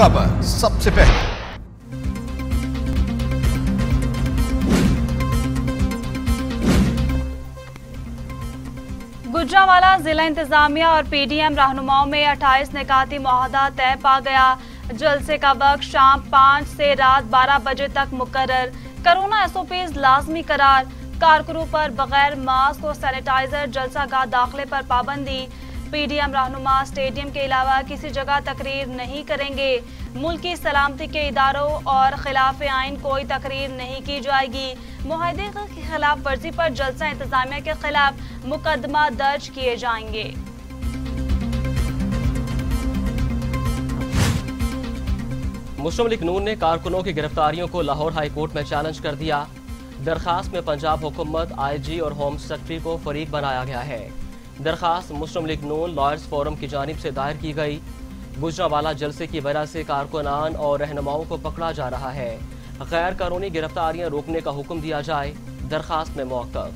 खबर सबसे पहले। गुजरांवाला जिला इंतजामिया और पीडीएम रहनुमाओं में 28 निकाती मुआहदा तय पा गया। जलसे का वक्त शाम 5 से रात 12 बजे तक मुकर्रर। कोरोना एसओपीज लाजमी करार। कारकुनों पर बगैर मास्क और सैनिटाइजर जलसागाह दाखिले पर पाबंदी। पीडीएम रहनुमा स्टेडियम के अलावा किसी जगह तकरीर नहीं करेंगे। मुल्क की सलामती के इदारों और खिलाफ आइन कोई तकरीर नहीं की जाएगी। मुआहदे की खिलाफ वर्जी पर जलसा इंतजामिया के खिलाफ मुकदमा दर्ज किए जाएंगे। मुस्लिम लीग नून ने कारकुनों की गिरफ्तारियों को लाहौर हाई कोर्ट में चैलेंज कर दिया। दरखास्त में पंजाब हुकूमत, आईजी और होम सेक्रेटरी को फरीक बनाया गया है। दरखास्त मुस्लिम लीग नून लॉयर्स फोरम की जानिब से दायर की गई। गुजरांवाला जलसे की वजह से कारकुनान और रहनुमाओं को पकड़ा जा रहा है। गैर कानूनी गिरफ्तारियां रोकने का हुक्म दिया जाए। दरखास्त में मौक़िफ़।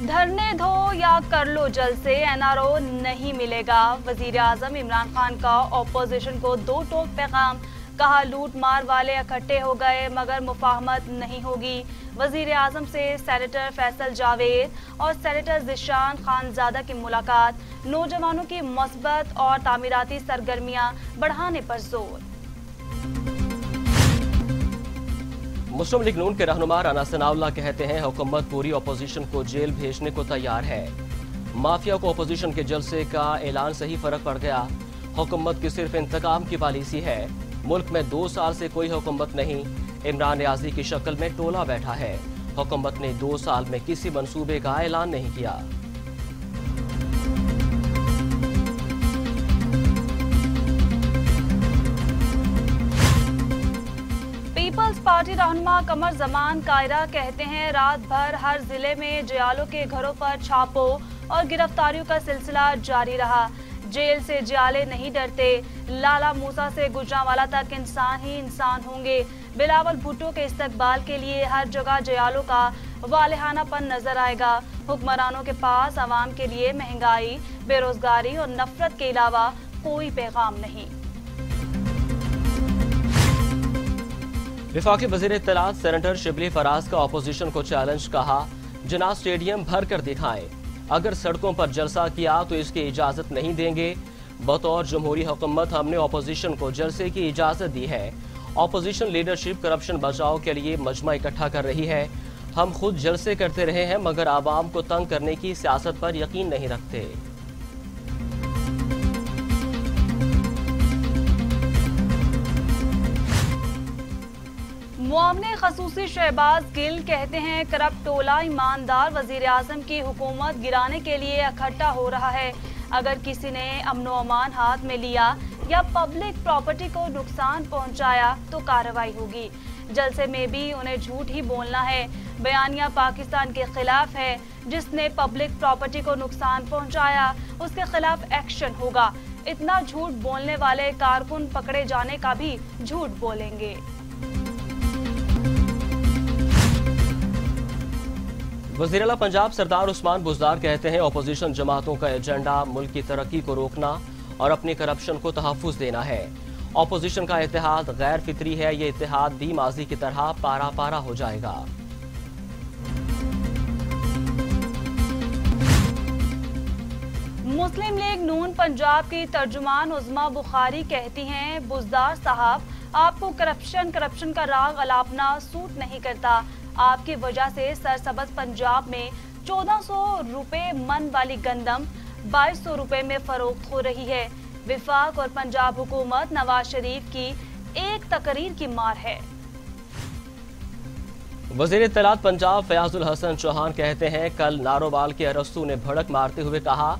धरने दो या कर लो जलसे, एनआरओ नहीं मिलेगा। वजीर आजम इमरान खान का ऑपोजिशन को दो टोक पैगाम। कहा लूट मार वाले इकट्ठे हो गए मगर मुफाहमत नहीं होगी। वजीर आजम से सेनेटर फैसल जावेद और सेनेटर जिशान खानजादा की मुलाकात। नौजवानों की मस्बत और तामीराती सरगर्मियां बढ़ाने पर जोर। मुस्लिम लीग नून के रहनुमा राना सनाउल्लाह कहते हैं हुकूमत पूरी अपोजिशन को जेल भेजने को तैयार है। माफिया को अपोजिशन के जलसे का ऐलान से ही फर्क पड़ गया। हुकूमत की सिर्फ इंतकाम की पॉलिसी है। मुल्क में 2 साल से कोई हुकूमत नहीं। इमरान नियाजी की शक्ल में टोला बैठा है। हुकूमत ने 2 साल में किसी मंसूबे का ऐलान नहीं किया। पीपल्स पार्टी रहनुमा कमर जमान कायरा कहते हैं रात भर हर जिले में जयालों के घरों पर छापों और गिरफ्तारियों का सिलसिला जारी रहा। जेल से जयाले नहीं डरते। लाला मूसा से गुजरांवाला तक इंसान ही इंसान होंगे। बिलावल भुट्टो के इस्तकबाल के लिए हर जगह जयालों का वालिहानापन नजर आएगा। हुक्मरानों के पास आवाम के लिए महंगाई, बेरोजगारी और नफरत के अलावा कोई पैगाम नहीं। विफाकी वज़ीर इत्तलात सेनेटर शिबली फराज का अपोजिशन को चैलेंज। कहा जना स्टेडियम भर कर दिखाएं। अगर सड़कों पर जलसा किया तो इसकी इजाजत नहीं देंगे। बतौर जमहूरी हुकूमत हमने अपोजिशन को जलसे की इजाजत दी है। अपोजिशन लीडरशिप करप्शन बचाव के लिए मजमा इकट्ठा कर रही है। हम खुद जलसे करते रहे हैं मगर आवाम को तंग करने की सियासत पर यकीन नहीं रखते। मुआवने खसूसी शहबाज गिल कहते हैं करप्ट टोला ईमानदार वजीर आजम की हुकूमत गिराने के लिए इकट्ठा हो रहा है। अगर किसी ने अमनो अमान हाथ में लिया या पब्लिक प्रॉपर्टी को नुकसान पहुंचाया तो कार्रवाई होगी। जलसे में भी उन्हें झूठ ही बोलना है। बयानिया पाकिस्तान के खिलाफ है। जिसने पब्लिक प्रॉपर्टी को नुकसान पहुंचाया उसके खिलाफ एक्शन होगा। इतना झूठ बोलने वाले कारकुन पकड़े जाने का भी झूठ बोलेंगे। वज़ीर आला पंजाब सरदार उस्मान बुज़दार कहते हैं अपोजिशन जमातों का एजेंडा मुल्क की तरक्की को रोकना और अपनी करप्शन को तहफ़्फ़ुज़ देना है। अपोजिशन का इत्तेहाद गैर फितरी है। ये इत्तेहाद दी माजी की तरह पारा पारा हो जाएगा। मुस्लिम लीग नून पंजाब की तर्जुमान उज़मा बुखारी कहती हैं बुज़दार साहब आपको करप्शन का राग अलापना सूट नहीं करता। आपकी वजह से सरसब्ज़ पंजाब में 1400 रुपए मन वाली गंदम 2200 रुपए में फरोख्त हो रही है। विफाक और पंजाब हुकूमत नवाज शरीफ की एक तकरीर की मार है। वज़ीर इत्तलात पंजाब फयाजुल हसन चौहान कहते हैं कल नारोवाल के अरस्तू ने भड़क मारते हुए कहा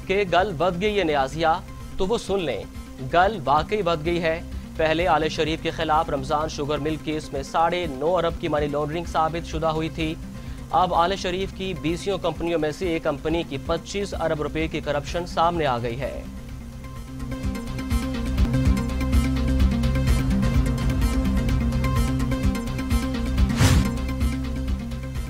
कि गल बद गई है नियाजिया तो वो सुन लें। गल वाकई बद गई है। पहले आले शरीफ के खिलाफ रमजान शुगर मिल केस में 9.5 अरब की मनी लॉन्ड्रिंग साबित शुदा हुई थी। अब आले शरीफ की 20 कंपनियों में से एक कंपनी की 25 अरब रुपए की करप्शन सामने आ गई है।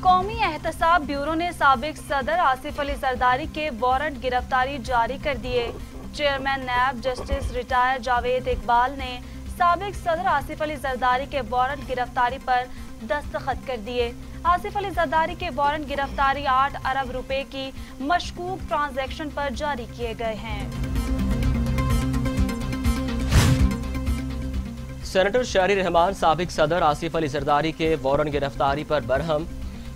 कौमी एहतसाब इंतखाब ब्यूरो ने साबिक सदर आसिफ अली जरदारी के वारंट गिरफ्तारी जारी कर दिए। Chairman NAB justice retired Javed Iqbal ने साबिक सदर आसिफ अली जरदारी के वारंट गिरफ्तारी पर दस्तखत कर दिए। आसिफ अली जरदारी के वारंट गिरफ्तारी 8 अरब रुपए की मशकूक ट्रांजैक्शन पर जारी किए गए हैं। सेनेटर शहरी रहमान साबिक सदर आसिफ अली जरदारी के वारंट गिरफ्तारी पर बरहम,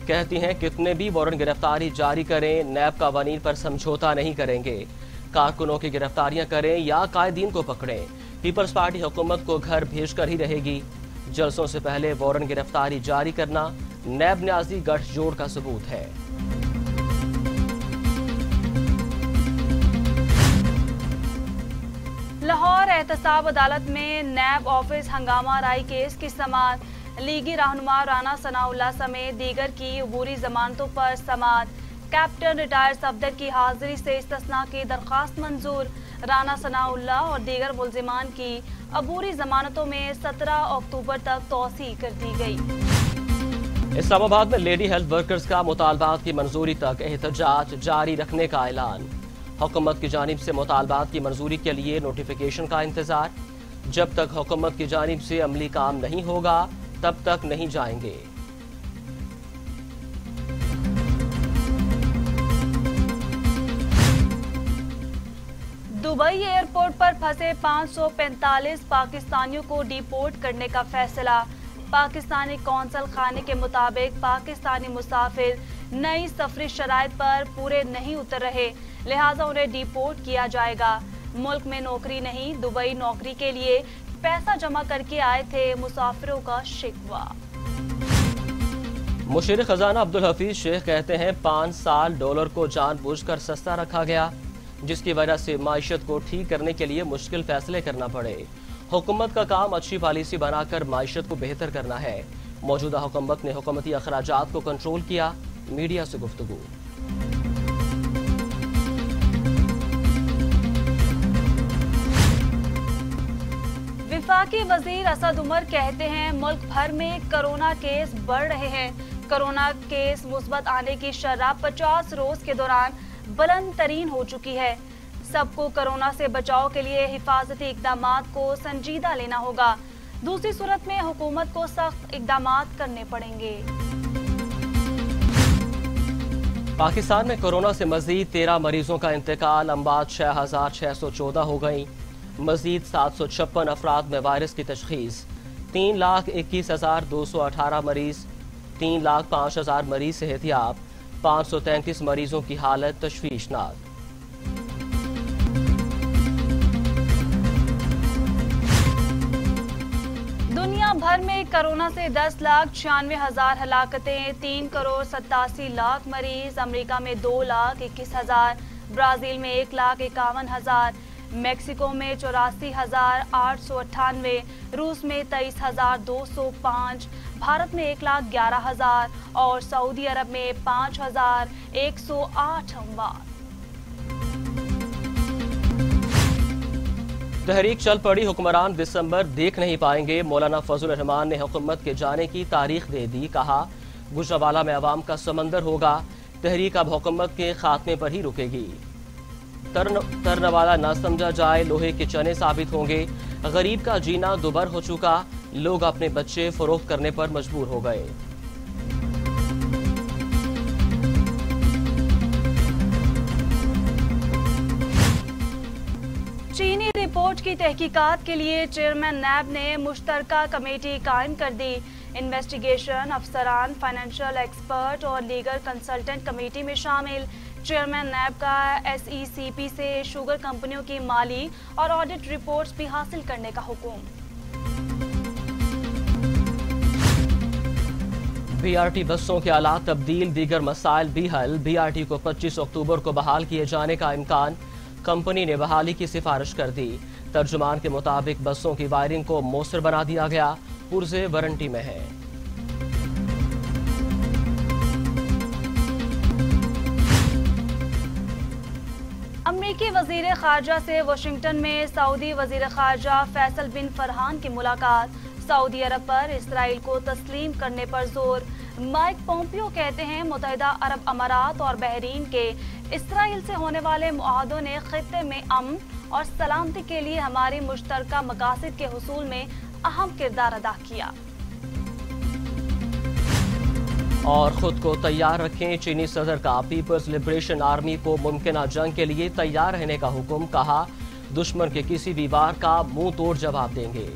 कहती हैं कितने भी वारंट गिरफ्तारी जारी करें नैब कावानीन पर समझौता नहीं करेंगे। कारकुनों की गिरफ्तारियां करें या कायदीन को पकड़ें, पीपल्स पार्टी हुकूमत को घर भेज कर ही रहेगी। जलसों से पहले वारंट गिरफ्तारी जारी करना नैब न्याजी गठजोड़ का सबूत है। लाहौर एहतसाब अदालत में नैब ऑफिस हंगामा राई केस की समाअत। लीगी रहनुमा राना सनाउल्लाह समेत दीगर की अबूरी जमानतों पर समाअत। कैप्टन रिटायर सफदर की हाजिरी से इस्तिस्ना की दरख्वास्त मंजूर। राना सनाउल्लाह और दीगर मुल्जिमान की अबूरी जमानतों में 17 अक्टूबर तक तौसी कर दी गई। इस्लामाबाद में लेडी हेल्थ वर्कर्स का मुतालबात की मंजूरी तक एहतजाज जारी रखने का ऐलान। हुकूमत की जानिब से मुतालबात की मंजूरी के लिए नोटिफिकेशन का इंतजार। जब तक हुकूमत की जानिब से अमली काम नहीं होगा तब तक नहीं जाएंगे। दुबई एयरपोर्ट पर फंसे 545 पाकिस्तानियों को डिपोर्ट करने का फैसला। पाकिस्तानी कौंसल खाने के मुताबिक पाकिस्तानी मुसाफिर नई सफरी शराइत पर पूरे नहीं उतर रहे, लिहाजा उन्हें डिपोर्ट किया जाएगा। मुल्क में नौकरी नहीं, दुबई नौकरी के लिए पैसा जमा करके आए थे, मुसाफिरों का शिकवा। मुशीर खजाना अब्दुल हफीज शेख कहते हैं 5 साल डॉलर को जानबूझकर सस्ता रखा गया, जिसकी वजह से माइशत को ठीक करने के लिए मुश्किल फैसले करना पड़े। हुकूमत का काम अच्छी पॉलिसी बनाकर माइशत को बेहतर करना है। मौजूदा हुकूमत ने हुकूमती अखराजात को कंट्रोल किया। मीडिया से गुफ्तगू। विफाकी वजीर असद उमर कहते हैं मुल्क भर में कोरोना केस बढ़ रहे हैं। कोरोना केस मुस्बत आने की शरह 50 रोज के दौरान बुलंद तरीन हो चुकी है। सबको कोरोना से बचाव के लिए हिफाजती इकदामात को संजीदा लेना होगा। दूसरी सूरत में हुकूमत को सख्त इकदामात करने पड़ेंगे। पाकिस्तान में कोरोना से मजीद 13 मरीजों का इंतकाल। अम्बाद 6614 हो गई। मजीद 756 अफराद में वायरस की तशखीस। 3,21,218 मरीज। 3,05,000 मरीज सेहतियाब। 533 मरीजों की हालत तशवीशनाक। दुनिया भर में कोरोना से 10,96,000 हलाकतें, 3,87,00,000 मरीज। अमेरिका में 2,21,000, ब्राजील में 1,51,000, मेक्सिको में 84,898, रूस में 23,205, भारत में 1,11,000 और सऊदी अरब में 5,108 अमवात। तहरीक चल पड़ी, हुक्मरान दिसंबर देख नहीं पाएंगे। मौलाना फजल रहमान ने हुकूमत के जाने की तारीख दे दी। कहा गुजरावाला में अवाम का समंदर होगा। तहरीक अब हुकूमत के खात्मे पर ही रुकेगी। तरन वाला ना समझा जाए, लोहे के चने साबित होंगे। गरीब का जीना दुभर हो चुका, लोग अपने बच्चे फरोख्त करने पर मजबूर हो गए। चीनी रिपोर्ट की तहकीकात के लिए चेयरमैन नैब ने मुश्तरका कमेटी कायम कर दी। इन्वेस्टिगेशन अफसरान, फाइनेंशियल एक्सपर्ट और लीगल कंसल्टेंट कमेटी में शामिल। चेयरमैन नैब का SECP से शुगर कंपनियों की माली और ऑडिट रिपोर्ट्स भी हासिल करने का हुक्म। BRT बसों के आलात तब्दील, दीगर मसाइल भी हल। BRT को 25 अक्टूबर को बहाल किए जाने का इम्कान। कंपनी ने बहाली की सिफारिश कर दी। तर्जुमान के मुताबिक बसों की वायरिंग को मौसर बना दिया गया, पुर्जे वारंटी में है। अमरीकी वजीर खारजा से वाशिंगटन में सऊदी वजीर खारजा फैसल बिन फरहान की मुलाकात। सऊदी अरब पर इसराइल को तस्लीम करने पर जोर। माइक पोम्पियो कहते हैं मुत्तहिदा अरब अमारात और बहरीन के इसराइल से होने वाले मुआहदों ने खित्ते में अमन और सलामती के लिए हमारी मुश्तरका मकासद के हुसूल में अहम किरदार अदा किया। और खुद को तैयार रखें, चीनी सदर का पीपल्स लिबरेशन आर्मी को मुमकिन जंग के लिए तैयार रहने का हुक्म। कहा, दुश्मन के किसी भी वार का मुंह तोड़ जवाब देंगे।